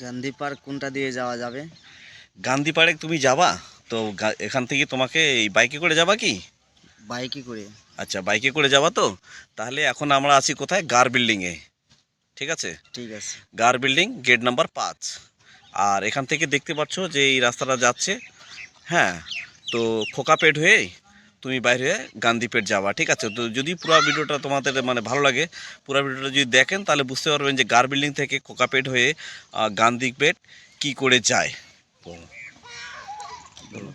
Gandhi park কোনটা দিয়ে যাওয়া যাবে? গান্ধী পার্কে তুমি যাবা তো এখান থেকে তোমাকে এই বাইকে করে যাবা কি? বাইকে করে। আচ্ছা, বাইকে করে যাবা তো। তাহলে এখন আমরা আছি কোথায়? গার বিল্ডিংয়ে। ঠিক আছে, ঠিক আছে। গার বিল্ডিং গেট নাম্বার 5। আর এখান থেকে দেখতে পাচ্ছ যে এই রাস্তাটা যাচ্ছে। হ্যাঁ, তো খোকাপেট হয়ে তুমি বাইরে হয়ে গান্ধীপেট যাবা। ঠিক আছে, তো যদি পুরো ভিডিওটা তোমাদের মানে ভালো লাগে, পুরো ভিডিওটা যদি দেখেন তাহলে বুঝতে পারবেন যে গার বিল্ডিং থেকে খোকাপেট হয়ে গান্ধীপেট কি করে যায়। তো বলো।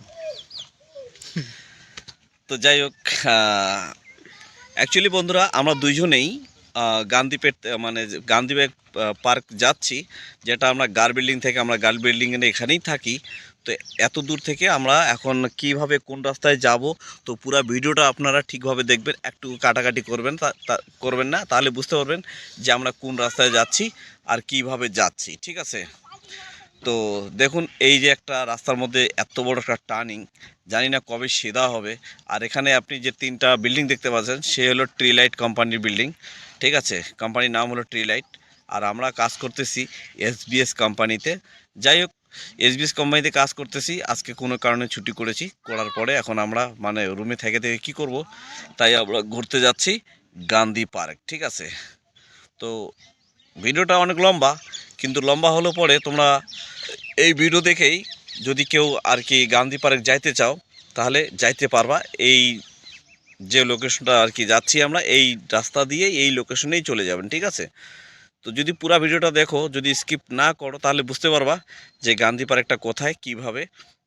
তো যাই হোক, অ্যাকচুয়ালি বন্ধুরা আমরা দুইজনেই গান্ধীপেট মানে গান্ধীপেট পার্ক যাচ্ছি, যেটা আমরা গার বিল্ডিং থেকে, আমরা গার বিল্ডিংয়ের এখানেই থাকি। তো এত দূর থেকে আমরা এখন কিভাবে কোন রাস্তায় যাব, তো পুরো ভিডিওটা আপনারা ঠিকভাবে দেখবেন, একটু কাটাকাটি করবেন করবেন না, তাহলে বুঝতে পারবেন যে আমরা কোন রাস্তায় যাচ্ছি আর কিভাবে যাচ্ছি। ঠিক আছে, তো দেখুন এই যে একটা রাস্তার মধ্যে এত বড় একটা টার্নিং, জানি না কবে সিধা হবে। আর এখানে আপনি যে তিনটা বিল্ডিং দেখতে পাচ্ছেন সে হলো ট্রি লাইট কোম্পানির বিল্ডিং। ঠিক আছে, কোম্পানির নাম হলো ট্রি লাইট। আর আমরা কাজ করতেছি এসবিএস কোম্পানিতে। যাই হোক, এসবিএস কোম্পানিতে কাজ করতেছি, আজকে কোনো কারণে ছুটি করেছি, করার পরে এখন আমরা মানে রুমে থেকে থেকে কী করব, তাই আমরা ঘুরতে যাচ্ছি গান্ধী পার্ক। ঠিক আছে, তো ভিডিওটা অনেক লম্বা, কিন্তু লম্বা হলেও পরে তোমরা এই ভিডিও দেখেই যদি কেউ আর কি গান্ধী পার্ক যাইতে চাও তাহলে যাইতে পারবা। এই যে লোকেশনটা আর কি যাচ্ছি আমরা, এই রাস্তা দিয়ে এই লোকেশনেই চলে যাবেন। ঠিক আছে, তো যদি পুরো ভিডিওটা দেখো, যদি স্কিপ না করো, তাহলে বুঝতে পারবা যে গান্ধী পার্কটা কোথায় কিভাবে।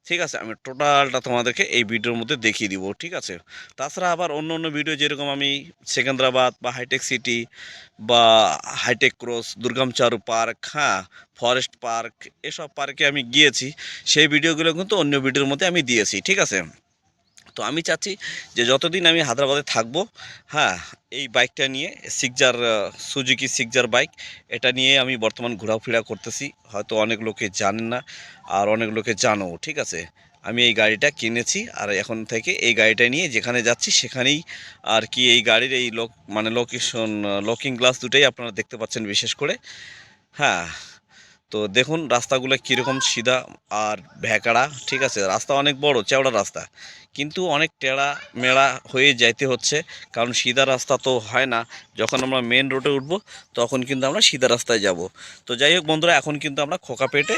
ঠিক আছে, আমি টোটালটা তোমাদেরকে এই ভিডিওর মধ্যে দেখিয়ে দিব। ঠিক আছে, তাছাড়া আবার অন্য অন্য ভিডিও যেরকম আমি সেকেন্দ্রাবাদ বা হাইটেক সিটি বা হাইটেক ক্রস, দুর্গাম চারু পার্ক, হ্যাঁ, ফরেস্ট পার্ক, এসব পার্কে আমি গিয়েছি, সেই ভিডিওগুলো কিন্তু অন্য ভিডিওর মধ্যে আমি দিয়েছি। ঠিক আছে, তো আমি চাচ্ছি যে যতদিন আমি হায়দ্রাবাদে থাকবো, হ্যাঁ, এই বাইকটা নিয়ে সিক্সার, সুজুকি সিক্সার বাইক, এটা নিয়ে আমি বর্তমান ঘোরাফেরা করতেছি। হয়তো অনেক লোকে জানেন না, আর অনেক লোকে জানো। ঠিক আছে, আমি এই গাড়িটা কিনেছি, আর এখন থেকে এই গাড়িটা নিয়ে যেখানে যাচ্ছি সেখানেই আর কি এই গাড়ির এই মানে লোকেশন, লকিং গ্লাস দুটাই আপনারা দেখতে পাচ্ছেন বিশেষ করে। হ্যাঁ, তো দেখুন রাস্তাগুলো কীরকম সিধা আর ভ্যাকড়া। ঠিক আছে, রাস্তা অনেক বড় চওড়া রাস্তা, কিন্তু অনেক টেড়া মেড়া হয়ে যাইতে হচ্ছে, কারণ সিধা রাস্তা তো হয় না। যখন আমরা মেন রোডে উঠব তখন কিন্তু আমরা সিধা রাস্তায় যাব। তো যাই হোক বন্ধুরা, এখন কিন্তু আমরা খোকাপেটে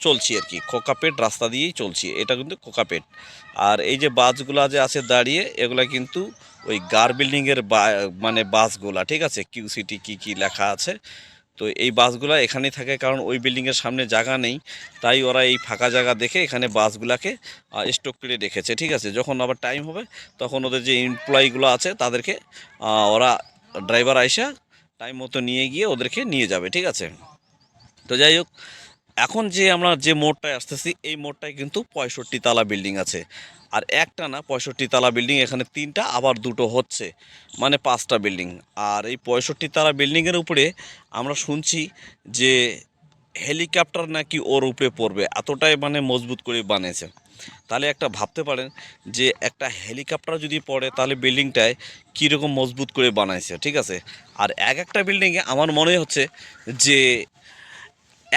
চলছি আর কি, খোকাপেট রাস্তা দিয়েই চলছি, এটা কিন্তু খোকাপেট। আর এই যে বাসগুলো যে আছে দাঁড়িয়ে, এগুলা কিন্তু ওই গার বিল্ডিংয়ের মানে বাসগুলা। ঠিক আছে, কিউ সিটি কী কী লেখা আছে, তো এই বাসগুলা এখানেই থাকে, কারণ ওই বিল্ডিংয়ের সামনে জায়গা নেই, তাই ওরা এই ফাঁকা জায়গা দেখে এখানে বাসগুলাকে স্টক করে রেখেছে। ঠিক আছে, যখন আবার টাইম হবে তখন ওদের যে এমপ্লয়িগুলো আছে তাদেরকে ওরা ড্রাইভার আইসা টাইম মতো নিয়ে গিয়ে ওদেরকে নিয়ে যাবে। ঠিক আছে, তো যাই হোক, এখন যে আমরা যে মোড়টায় আসতেছি এই মোড়টায় কিন্তু 65 তালা বিল্ডিং আছে। আর একটা না, 65 তালা বিল্ডিং, এখানে তিনটা আবার দুটো হচ্ছে, মানে 5টা বিল্ডিং। আর এই 65 তালা বিল্ডিংয়ের উপরে আমরা শুনছি যে হেলিকপ্টার নাকি ওর উপরে পড়বে, এতটাই মানে মজবুত করে বানিয়েছে। তাহলে একটা ভাবতে পারেন যে একটা হেলিকপ্টার যদি পড়ে তাহলে বিল্ডিংটায় কীরকম মজবুত করে বানাইছে। ঠিক আছে, আর এক একটা বিল্ডিংয়ে আমার মনে হচ্ছে যে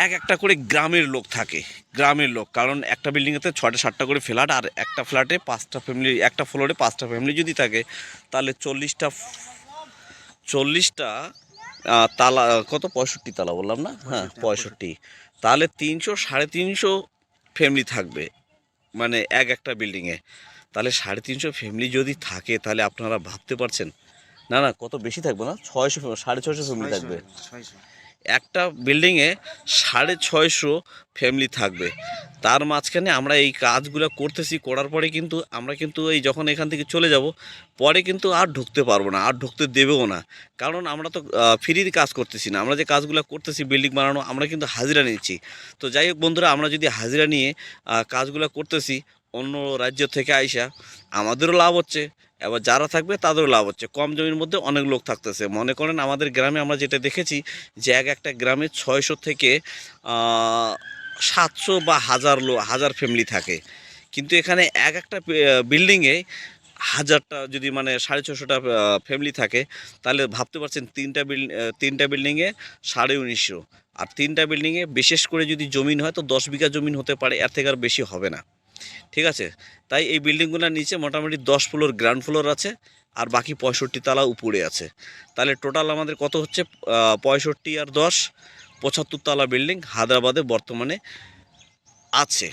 এক একটা করে গ্রামের লোক থাকে, গ্রামের লোক, কারণ একটা বিল্ডিংয়েতে 6টা 7টা করে ফ্ল্যাট, আর একটা ফ্ল্যাটে 5টা ফ্যামিলি, একটা ফ্লোরে 5টা ফ্যামিলি যদি থাকে, তাহলে 40টা তালা, কত, 65 তালা বললাম না? হ্যাঁ, 65, তাহলে 300 350 ফ্যামিলি থাকবে, মানে একটা বিল্ডিংয়ে। তাহলে 350 ফ্যামিলি যদি থাকে তাহলে আপনারা ভাবতে পারছেন, না না কত বেশি থাকবে, না 600, 650 ফ্যামিলি 600 থাকবে হবে, 600। একটা বিল্ডিংয়ে, 650 ফ্যামিলি থাকবে। তার মাঝখানে আমরা এই কাজগুলো করতেছি, করার পরে কিন্তু আমরা কিন্তু এই যখন এখান থেকে চলে যাব পরে কিন্তু আর ঢুকতে পারবো না, আর ঢুকতে দেবেও না, কারণ আমরা তো ফ্রির কাজ করতেছি না, আমরা যে কাজগুলো করতেছি বিল্ডিং বানানো, আমরা কিন্তু হাজিরা নিচ্ছি। তো যাই হোক বন্ধুরা, আমরা যদি হাজিরা নিয়ে কাজগুলো করতেছি অন্য রাজ্য থেকে আইসা, আমাদেরও লাভ হচ্ছে, এবার যারা থাকবে তাদেরও লাভ হচ্ছে, কম জমির মধ্যে অনেক লোক থাকতেছে। মনে করেন আমাদের গ্রামে আমরা যেটা দেখেছি যে একটা গ্রামে 600 থেকে 700 বা হাজার ফ্যামিলি থাকে, কিন্তু এখানে একটা বিল্ডিংয়ে হাজারটা, যদি মানে 650টা ফ্যামিলি থাকে, তাহলে ভাবতে পারছেন তিনটা বিল্ডিংয়ে 1950, আর 3টা বিল্ডিংয়ে বিশেষ করে যদি জমিন হয় তো 10 বিঘা জমিন হতে পারে, এর থেকে আর বেশি হবে না। ঠিক আছে, তাই এই বিল্ডিংগুলোর নিচে মোটামুটি 10 ফ্লোর গ্রাউন্ড ফ্লোর আছে, আর বাকি 65 তালা উপরে আছে। তাহলে টোটাল আমাদের কত হচ্ছে, 65 আর 10 75 তালা বিল্ডিং হায়দ্রাবাদে বর্তমানে আছে।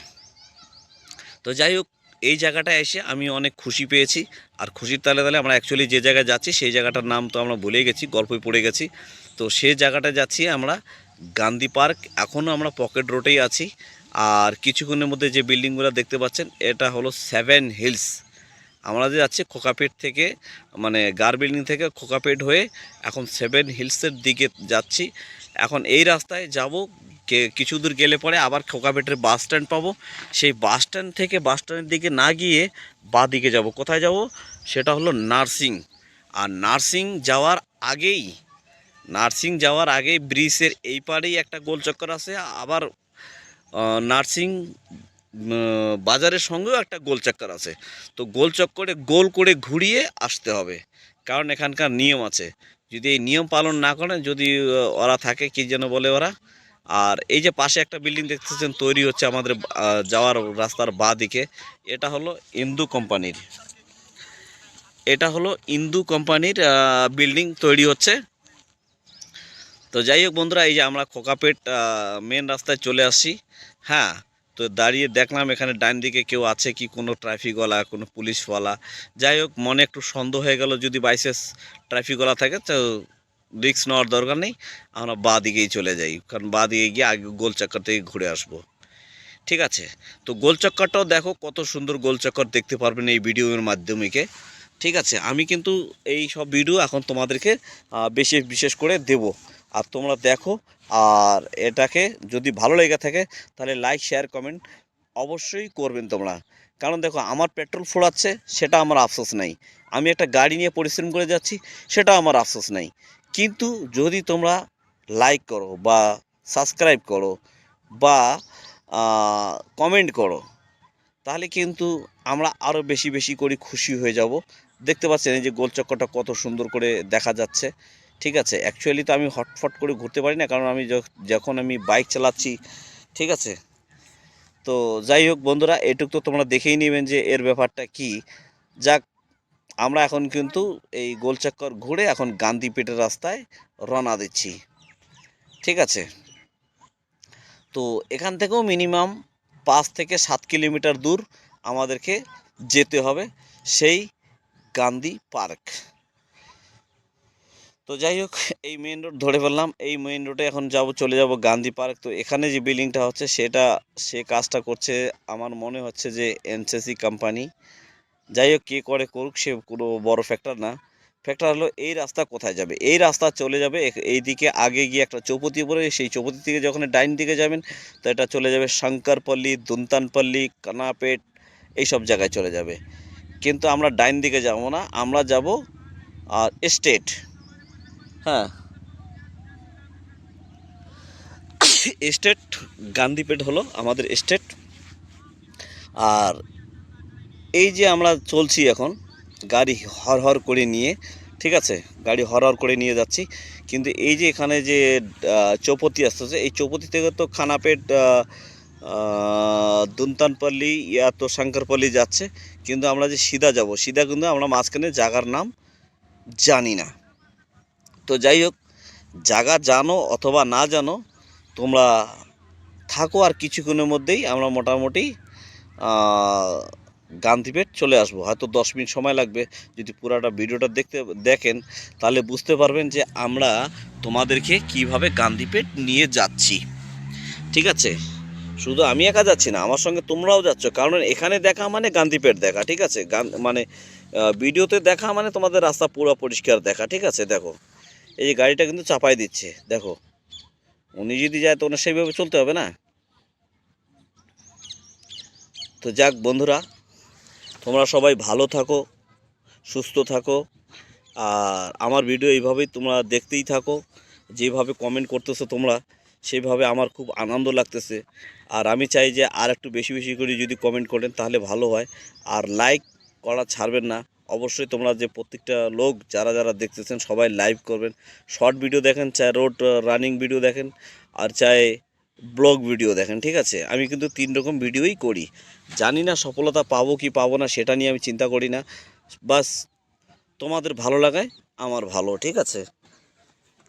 তো যাই হোক, এই জায়গাটায় এসে আমি অনেক খুশি পেয়েছি। আর খুশির তালে তালে আমরা অ্যাকচুয়ালি যে জায়গায় যাচ্ছি সেই জায়গাটার নাম তো আমরা ভুলে গেছি, গল্পই পড়ে গেছি। তো সেই জায়গাটায় যাচ্ছি আমরা গান্ধী পার্ক। এখনও আমরা পকেট রোডেই আছি। আর কিছুক্ষণের মধ্যে যে বিল্ডিংগুলো দেখতে পাচ্ছেন এটা হলো 7 হিলস। আমরা যে যাচ্ছি খোকাপেট থেকে, মানে গার বিল্ডিং থেকে খোকাপেট হয়ে এখন 7 হিলসের দিকে যাচ্ছি। এখন এই রাস্তায় যাব, কিছু দূর গেলে পরে আবার খোকাপেটের বাস স্ট্যান্ড পাবো। সেই বাস স্ট্যান্ড থেকে বাস স্ট্যান্ডের দিকে না গিয়ে বাঁ দিকে যাব। কোথায় যাব? সেটা হলো নার্সিং। আর নার্সিং যাওয়ার আগেই ব্রিজের এই পারেই একটা গোল চক্কর আছে, আবার নার্সিং বাজারের সঙ্গেও একটা গোল চক্কর আছে। তো গোল চক্করে গোল করে ঘুরিয়ে আসতে হবে, কারণ এখানকার নিয়ম আছে। যদি এই নিয়ম পালন না করেন, যদি ওরা থাকে কি যেন বলে ওরা। আর এই যে পাশে একটা বিল্ডিং দেখতেছেন তৈরি হচ্ছে আমাদের যাওয়ার রাস্তার বাঁ দিকে, এটা হলো ইন্দু কোম্পানির বিল্ডিং তৈরি হচ্ছে। তো যাই হোক বন্ধুরা, এই যে আমরা খোকাপেট মেন রাস্তায় চলে আসছি। হ্যাঁ, তো দাঁড়িয়ে দেখলাম এখানে ডান দিকে কেউ আছে কি, কোনো ট্রাফিকওয়ালা, কোনো পুলিশওয়ালা। যাই হোক, মনে একটু সন্দেহ হয়ে গেল, যদি বাইসেন্স ট্রাফিকওয়ালা থাকে তো রিস্ক নেওয়ার দরকার নেই, আমরা বাঁ দিকেই চলে যাই, কারণ বাঁ দিকে গিয়ে আগে গোল চক্কর থেকে ঘুরে আসবো। ঠিক আছে, তো গোল চক্করটাও দেখো, কত সুন্দর গোল চক্কর দেখতে পারবেন এই ভিডিওর মাধ্যমে। ঠিক আছে, আমি কিন্তু এই সব ভিডিও এখন তোমাদেরকে বিশেষ করে দেব, আর তোমরা দেখো। আর এটাকে যদি ভালো লেগে থাকে তাহলে লাইক, শেয়ার, কমেন্ট অবশ্যই করবেন তোমরা। কারণ দেখো, আমার পেট্রোল ফুরাচ্ছে সেটা আমার আফসোস নাই, আমি একটা গাড়ি নিয়ে পরিশ্রম করে যাচ্ছি সেটা আমার আফসোস নাই। কিন্তু যদি তোমরা লাইক করো বা সাবস্ক্রাইব করো বা কমেন্ট করো, তাহলে কিন্তু আমরা আরও বেশি বেশি করে খুশি হয়ে যাব। দেখতে পাচ্ছেন এই যে গোল চক্করটা কত সুন্দর করে দেখা যাচ্ছে। ঠিক আছে, অ্যাকচুয়ালি তো আমি হটফট করে ঘুরতে পারি না, কারণ আমি যখন আমি বাইক চালাচ্ছি। ঠিক আছে, তো যাই হোক বন্ধুরা, এটুক তো তোমরা দেখেই নেবেন যে এর ব্যাপারটা কি। যাক, আমরা এখন কিন্তু এই গোল চক্কর ঘুরে এখন গান্ধীপেটের রাস্তায় রওনা দিচ্ছি। ঠিক আছে, তো এখান থেকেও মিনিমাম 5 থেকে 7 কিলোমিটার দূর আমাদেরকে যেতে হবে সেই গান্ধী পার্ক। তো যাই হোক, এই মেইন রোড ধরে ফেললাম, এই মেইন রোডে এখন চলে যাব গান্ধী পার্ক। তো এখানে যে বিল্ডিংটা হচ্ছে সে কাজটা করছে আমার মনে হচ্ছে যে এনসিসি কোম্পানি। যাই হোক, কে করে করুক, সে কোনো বড় ফ্যাক্টর না। ফ্যাক্টর হলো এই রাস্তা কোথায় যাবে। এই রাস্তা চলে যাবে এই দিকে, আগে গিয়ে একটা চৌপতি পড়ে, সেই চৌপতি থেকে যখন ডাইন দিকে যাবেন তো এটা চলে যাবে শঙ্করপল্লী, দুনতানপল্লী, কানাপেট, এইসব জায়গায় চলে যাবে। কিন্তু আমরা ডাইন দিকে যাব না, আমরা যাব স্টেট। হ্যাঁ, স্টেট গান্ধীপেট হলো আমাদের স্টেট। আর এই যে আমরা চলছি এখন গাড়ি হর করে নিয়ে, ঠিক আছে, গাড়ি হর করে নিয়ে যাচ্ছি। কিন্তু এই যে এখানে যে চৌপতি আসতেছে, এই চৌপতি থেকে তো খানাপেট, দুনতানপল্লী তো শঙ্করপল্লী যাচ্ছে। কিন্তু আমরা যে সিধা কিন্তু আমরা মাঝখানে জায়গার নাম জানি না। তো যাই হোক, জায়গা জানো অথবা না জানো, তোমরা থাকো, আর কিছুক্ষণের মধ্যেই আমরা মোটামুটি গান্ধীপেট চলে আসবো। হয়তো 10 মিনিট সময় লাগবে। যদি পুরাটা ভিডিওটা দেখেন তাহলে বুঝতে পারবেন যে আমরা তোমাদেরকে কিভাবে গান্ধীপেট নিয়ে যাচ্ছি। ঠিক আছে, শুধু আমি একা যাচ্ছি না, আমার সঙ্গে তোমরাও যাচ্ছ, কারণ এখানে দেখা মানে গান্ধীপেট দেখা। ঠিক আছে, মানে ভিডিওতে দেখা মানে তোমাদের রাস্তা পুরো পরিষ্কার দেখা। ঠিক আছে, দেখো এই যে গাড়িটা কিন্তু চাপাই দিচ্ছে, দেখো উনি যদি যায় তো ওনার সেইভাবে চলতে হবে না। তো যাক বন্ধুরা, তোমরা সবাই ভালো থাকো, সুস্থ থাকো, আর আমার ভিডিও এইভাবেই তোমরা দেখতেই থাকো। যেভাবে কমেন্ট করতেছো তোমরা, সেইভাবে আমার খুব আনন্দ লাগতেছে। আর আমি চাই যে আর একটু বেশি বেশি করে যদি কমেন্ট করেন তাহলে ভালো হয়। আর লাইক করা ছাড়বেন না, অবশ্যই তোমরা যে প্রত্যেকটা লোক যারা যারা দেখতেছেন সবাই লাইভ করবেন, শর্ট ভিডিও দেখেন, চাই রোড রানিং ভিডিও দেখেন, আর চাই ব্লগ ভিডিও দেখেন। ঠিক আছে, আমি কিন্তু 3 রকম ভিডিওই করি। জানি না সফলতা পাবো কি পাবো না সেটা নিয়ে আমি চিন্তা করি না, বাস তোমাদের ভালো লাগায় আমার ভালো। ঠিক আছে,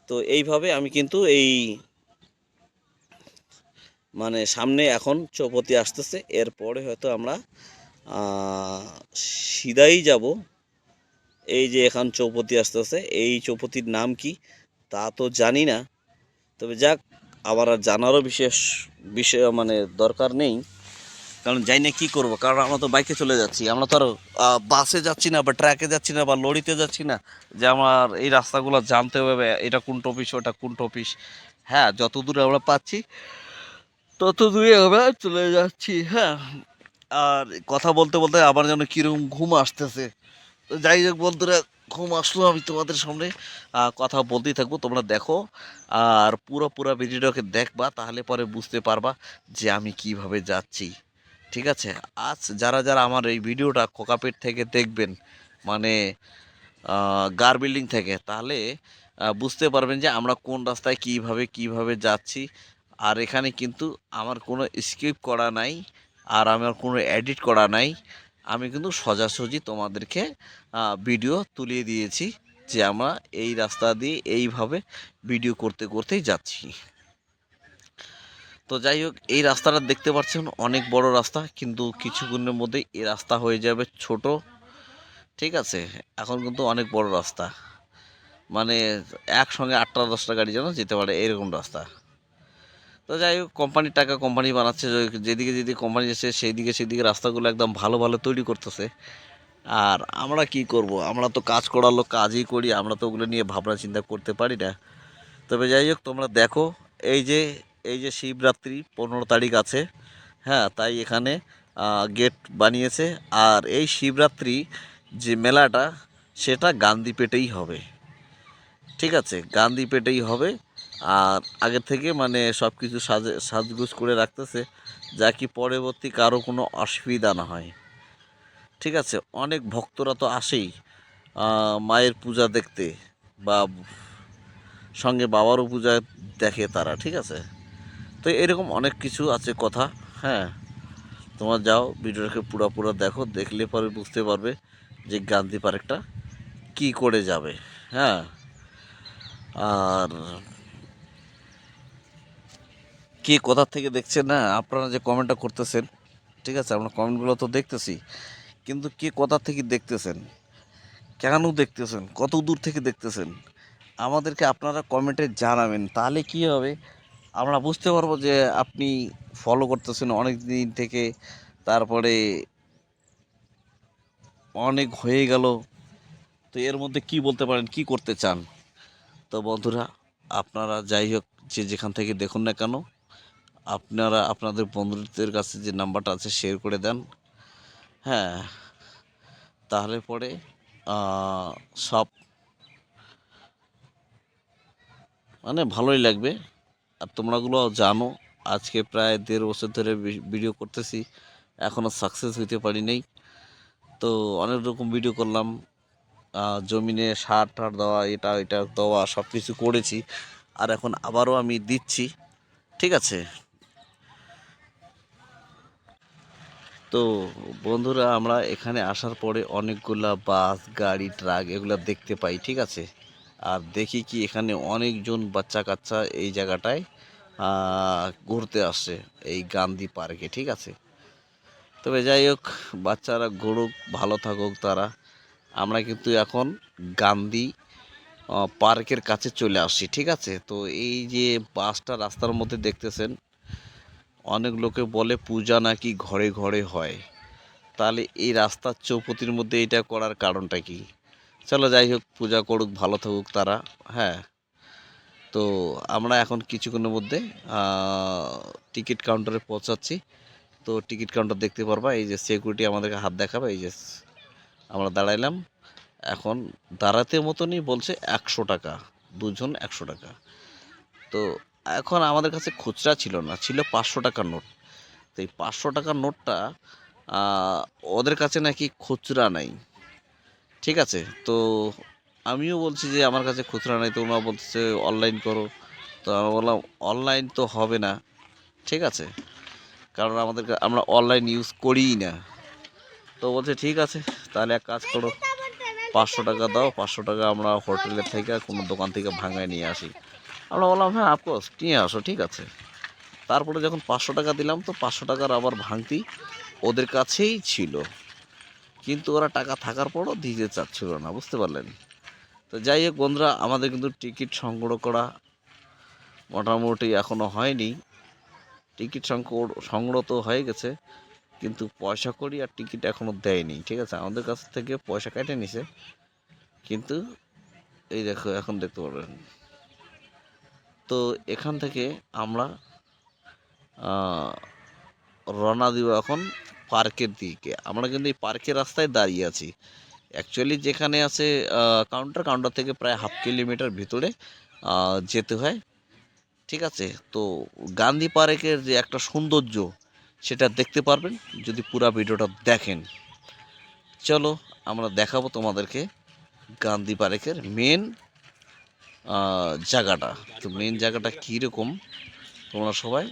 তো এইভাবে আমি কিন্তু এই মানে সামনে এখন চৌপতি আসতেছে, এরপরে হয়তো আমরা সিধাই যাব। এই যে এখন চৌপতি আসতেছে, এই চৌপতির নাম কি তা তো জানি না, তবে যাক, আবার আর জানারও বিশেষ বিষয় মানে দরকার নেই, কারণ যাই না কী করবো, কারণ আমরা তো বাইকে চলে যাচ্ছি, আমরা তো আর বাসে যাচ্ছি না বা ট্রাকে যাচ্ছি না বা লরিতে যাচ্ছি না যে আমার এই রাস্তাগুলো জানতে হবে এটা কোন টপিস ওটা কোন টপিস। হ্যাঁ, যত দূরে আমরা পাচ্ছি তত দূরে আমরা চলে যাচ্ছি। হ্যাঁ, আর কথা বলতে বলতে আমার যেন কীরকম ঘুম আসতেছে। তো যাই হোক বন্ধুরা, ঘুম আসলো, আমি তোমাদের সামনে কথা বলতেই থাকবো, তোমরা দেখো আর পুরো ভিডিওটাকে দেখবা, তাহলে পরে বুঝতে পারবা যে আমি কিভাবে যাচ্ছি। ঠিক আছে, আজ যারা যারা আমার এই ভিডিওটা কোকাপেট থেকে দেখবেন, মানে গার বিল্ডিং থেকে, তাহলে বুঝতে পারবেন যে আমরা কোন রাস্তায় কিভাবে যাচ্ছি। আর এখানে কিন্তু আমার কোনো স্কিপ করা নাই, আর আমার কোনো এডিট করা নাই, আমি কিন্তু সোজাসুজি তোমাদেরকে ভিডিও তুলিয়ে দিয়েছি যে আমরা এই রাস্তা দিয়ে এইভাবে ভিডিও করতে করতেই যাচ্ছি। তো যাই হোক, এই রাস্তাটা দেখতে পাচ্ছেন অনেক বড় রাস্তা, কিন্তু কিছুক্ষণের মধ্যেই এই রাস্তা হয়ে যাবে ছোট। ঠিক আছে, এখন কিন্তু অনেক বড় রাস্তা, মানে একসঙ্গে 8টা 10টা গাড়ি যেন যেতে পারে এরকম রাস্তা। তো যাই হোক, কোম্পানির টাকা কোম্পানি বানাচ্ছে, যেদিকে যেদিকে কোম্পানি যাচ্ছে সেদিকে রাস্তাগুলো একদম ভালো ভালো তৈরি করতেছে। আর আমরা কি করব, আমরা তো কাজ করার লোক, কাজই করি, আমরা তো ওগুলো নিয়ে ভাবনা চিন্তা করতে পারি না। তবে যাই হোক, তোমরা দেখো, এই যে এই যে শিবরাত্রি 15 তারিখ আছে, হ্যাঁ, তাই এখানে গেট বানিয়েছে। আর এই শিবরাত্রি যে মেলাটা, সেটা গান্ধীপেটেই হবে। ঠিক আছে, গান্ধীপেটেই হবে। আর আগের থেকে মানে সব কিছু সাজগুজ করে রাখতেছে, যা কি পরবর্তী কারো কোনো অসুবিধা না হয়। ঠিক আছে, অনেক ভক্তরা তো আসেই মায়ের পূজা দেখতে, বা সঙ্গে বাবারও পূজা দেখে তারা। ঠিক আছে, তো এরকম অনেক কিছু আছে কথা। হ্যাঁ, তোমার যাও ভিডিওটাকে পুরো দেখো, দেখলে পরে বুঝতে পারবে যে গান্ধী পার্কটা কী করে যাবে। হ্যাঁ, আর কে কোথা থেকে দেখছেন, না আপনারা যে কমেন্টটা করতেছেন, ঠিক আছে, আমরা কমেন্টগুলো তো দেখতেছি, কিন্তু কে কোথা থেকে দেখতেছেন, কেন দেখতেছেন, কত দূর থেকে দেখতেছেন, আমাদেরকে আপনারা কমেন্টে জানাবেন, তাহলে কি হবে, আমরা বুঝতে পারবো যে আপনি ফলো করতেছেন অনেক দিন থেকে, তারপরে অনেক হয়ে গেল, তো এর মধ্যে কি বলতে পারেন, কি করতে চান। তো বন্ধুরা, আপনারা যাই হোক যে যেখান থেকে দেখুন না কেন, আপনারা আপনাদের বন্ধুদের কাছে যে নাম্বারটা আছে শেয়ার করে দেন। হ্যাঁ, তাহলে পরে সব মানে ভালোই লাগবে। আর তোমরাগুলো জানো, আজকে প্রায় 1.5 বছর ধরে ভিডিও করতেছি, এখনও সাকসেস হইতে পারি নাই। তো অনেক রকম ভিডিও করলাম, জমিনে সার টার দেওয়া, এটা দেওয়া, সব কিছু করেছি, আর এখন আবারও আমি দিচ্ছি। ঠিক আছে, তো বন্ধুরা, আমরা এখানে আসার পরে অনেকগুলা বাস গাড়ি ট্রাক এগুলা দেখতে পাই। ঠিক আছে, আর দেখি কি এখানে অনেকজন বাচ্চা কাচ্চা এই জায়গাটায় ঘুরতে আসছে, এই গান্ধী পার্কে। ঠিক আছে, তবে যাই হোক, বাচ্চারা ঘুরুক, ভালো থাকুক তারা। আমরা কিন্তু এখন গান্ধী পার্কের কাছে চলে আসছি। ঠিক আছে, তো এই যে বাসটা রাস্তার মধ্যে দেখতেছেন, অনেক লোকে বলে পূজা নাকি ঘরে ঘরে হয়, তাহলে এই রাস্তার চৌপতির মধ্যে এটা করার কারণটা কি? চলো যাই হোক, পূজা করুক, ভালো থাকুক তারা। হ্যাঁ, তো আমরা এখন কিছুক্ষণের মধ্যে টিকিট কাউন্টারে পৌঁছাচ্ছি। তো টিকিট কাউন্টার দেখতে পারবা, এই যে সিকিউরিটি আমাদেরকে হাত দেখাবে, এই যে আমরা দাঁড়াইলাম, এখন দাঁড়াতে মতনই বলছে 100 টাকা, দুজন 100 টাকা। তো এখন আমাদের কাছে খুচরা ছিল না, ছিল 500 টাকার নোট। তো এই 500 টাকার নোটটা ওদের কাছে নাকি খুচরা নাই। ঠিক আছে। তো আমিও বলছি যে আমার কাছে খুচরা নাই, তোমরা বলতেছে অনলাইন করো। তো আমি বললাম অনলাইন তো হবে না, ঠিক আছে, কারণ আমরা অনলাইন ইউজ করিই না। তো বলছে ঠিক আছে, তাহলে এক কাজ করো, 500 টাকা দাও, 500 টাকা আমরা হোটেলের থেকে কোনো দোকান থেকে ভাঙায় নিয়ে আসি। আমরা বললাম হ্যাঁ অফকোর্স নিয়ে আসো, ঠিক আছে। তারপরে যখন 500 টাকা দিলাম, তো 500 টাকার আবার ভাঙতি ওদের কাছেই ছিল, কিন্তু ওরা টাকা থাকার পরও দিতে চাচ্ছিল না, বুঝতে পারলেন। তো যাই হোক বন্ধুরা, আমাদের কিন্তু টিকিট সংগ্রহ করা মোটামুটি এখনও হয়নি। টিকিট সংগ্রহ তো হয়ে গেছে, কিন্তু পয়সা করি আর টিকিট এখনও দেয়নি, ঠিক আছে। আমাদের কাছ থেকে পয়সা কেটে নিছে, কিন্তু এই দেখো এখন দেখতে পারবেন। তো এখান থেকে আমরা রওনা দিব এখন পার্কের দিকে। আমরা কিন্তু এই পার্কের রাস্তায় দাঁড়িয়ে আছি। অ্যাকচুয়ালি যেখানে আছে কাউন্টার থেকে প্রায় 1/2 কিলোমিটার ভিতরে যেতে হয়, ঠিক আছে। তো গান্ধী পার্কের যে একটা সৌন্দর্য সেটা দেখতে পারবেন যদি পুরো ভিডিওটা দেখেন। চলো আমরা দেখাবো তোমাদেরকে গান্ধী পার্কের মেন জায়গাটা। তো মেন জায়গাটা কীরকম তোমরা সবাই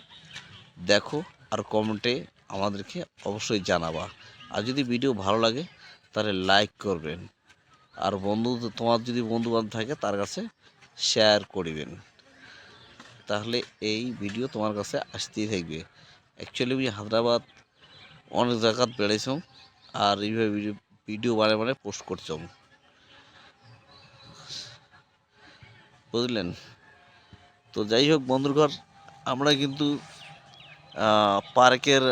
দেখো, আর কমেন্টে আমাদেরকে অবশ্যই জানাবা। আর যদি ভিডিও ভালো লাগে তাহলে লাইক করবেন, আর তোমার যদি বন্ধু বান্ধব থাকে তার কাছে শেয়ার করিবেন, তাহলে এই ভিডিও তোমার কাছে আসতেই থাকবে। অ্যাকচুয়ালি আমি হায়দ্রাবাদ অনেক জায়গাত বেড়াইছ, আর এইভাবে ভিডিও বারে পোস্ট করছ, বুঝলেন। তো যাই হোক বন্ধুর ঘর, আমরা কিন্তু পার্কের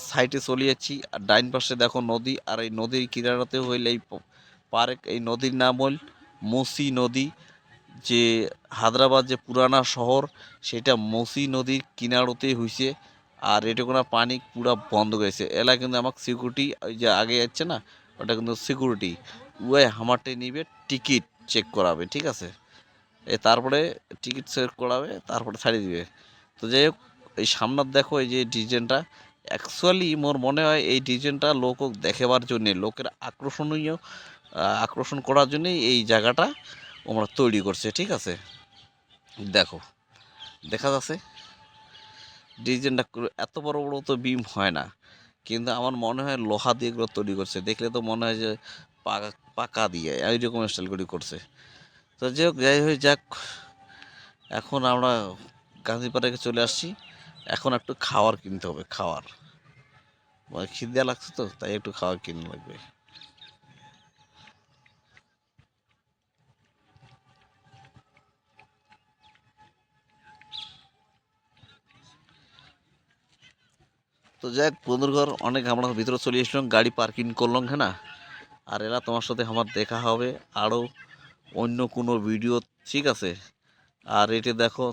সাইডে চলে যাচ্ছি। আর ডাইন পাশে দেখো নদী, আর এই নদীর কিনারাতে হইলে এই পার্ক। এই নদীর নাম হল মুসি নদী। যে হায়দ্রাবাদ যে পুরানা শহর, সেটা মুসি নদীর কিনারতেই হয়েছে। আর এটুকুনা পানি পুরা বন্ধ গেছে। এলা কিন্তু আমাকে সিকিউরিটি, ওই যে আগে যাচ্ছে না, ওটা কিন্তু সিকিউরিটি, ওই হামারটে নিবে, টিকিট চেক করাবে, ঠিক আছে। তারপরে টিকিট চেক করাবে, তারপরে ছাড়িয়ে দিবে। তো যাই হোক, এই সামনের দেখো এই যে ডিজাইনটা, অ্যাকচুয়ালি মোর মনে হয় এই ডিজাইনটা লোক দেখাবার জন্যে, লোকের আকর্ষণ করার জন্যই এই জায়গাটা ওরা তৈরি করছে, ঠিক আছে। দেখো দেখা যাচ্ছে ডিজাইনটা, এত বড় বড় তো বিম হয় না, কিন্তু আমার মনে হয় লোহা দিয়ে এগুলো তৈরি করছে। দেখলে তো মনে হয় যে পাকা পাকা দিয়ে এইরকম স্টাইল করে করছে। তো যাই হয়ে যাক, এখন আমরা গান্ধী পার্কে চলে আসছি। এখন একটু খাবার কিনতে হবে, খাবার মানে খিদে লাগছে, তো তাই একটু খাবার কিনে লাগবে। তো যাক বন্ধুর অনেক আমরা ভিতরে চলে এসলাম, গাড়ি পার্কিং করলাম, হ্যাঁ না। আর এরা তোমার সাথে আমার দেখা হবে আরও অন্য কোনো ভিডিও, ঠিক আছে। আর এটা দেখো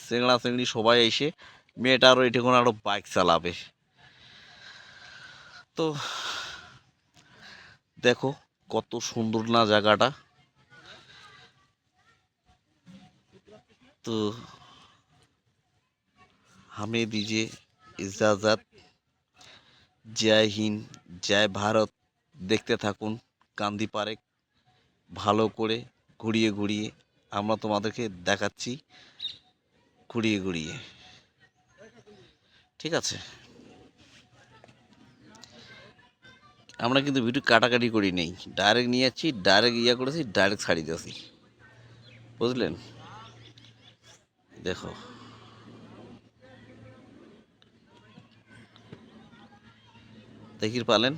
চেংড়া চেংড়ি সবাই এসে, মেয়েটা আরও এটা কোনো আরও বাইক চালাবে। তো দেখো কত সুন্দর না জায়গাটা। তো আমি দিজে ইজাজত, জয় হিন্দ, জয় ভারত। দেখতে থাকুন গান্ধী পার্ক ভালো করে ঘুরিয়ে ঘুরিয়ে আমরা তোমাদেরকে দেখাচ্ছি, ঘুরিয়ে ঘুরিয়ে, ঠিক আছে। আমরা কিন্তু ভিডিও কাটাকাটি করি নেই, ডাইরেক্ট নিয়ে যাচ্ছি, ডাইরেক্ট করেছি, ডাইরেক্ট ছাড়িয়ে দিয়েছি, বুঝলেন। দেখো দেখির পালেন।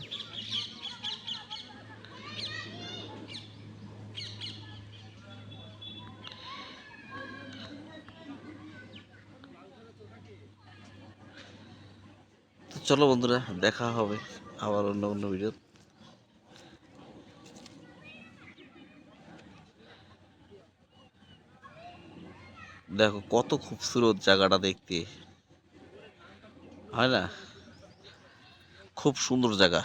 তো চলো বন্ধুরা, দেখা হবে আবার অন্য অন্য ভিডিও। দেখো কত খুবসুরত জায়গাটা দেখতে, হয় না, খুব সুন্দর জায়গা।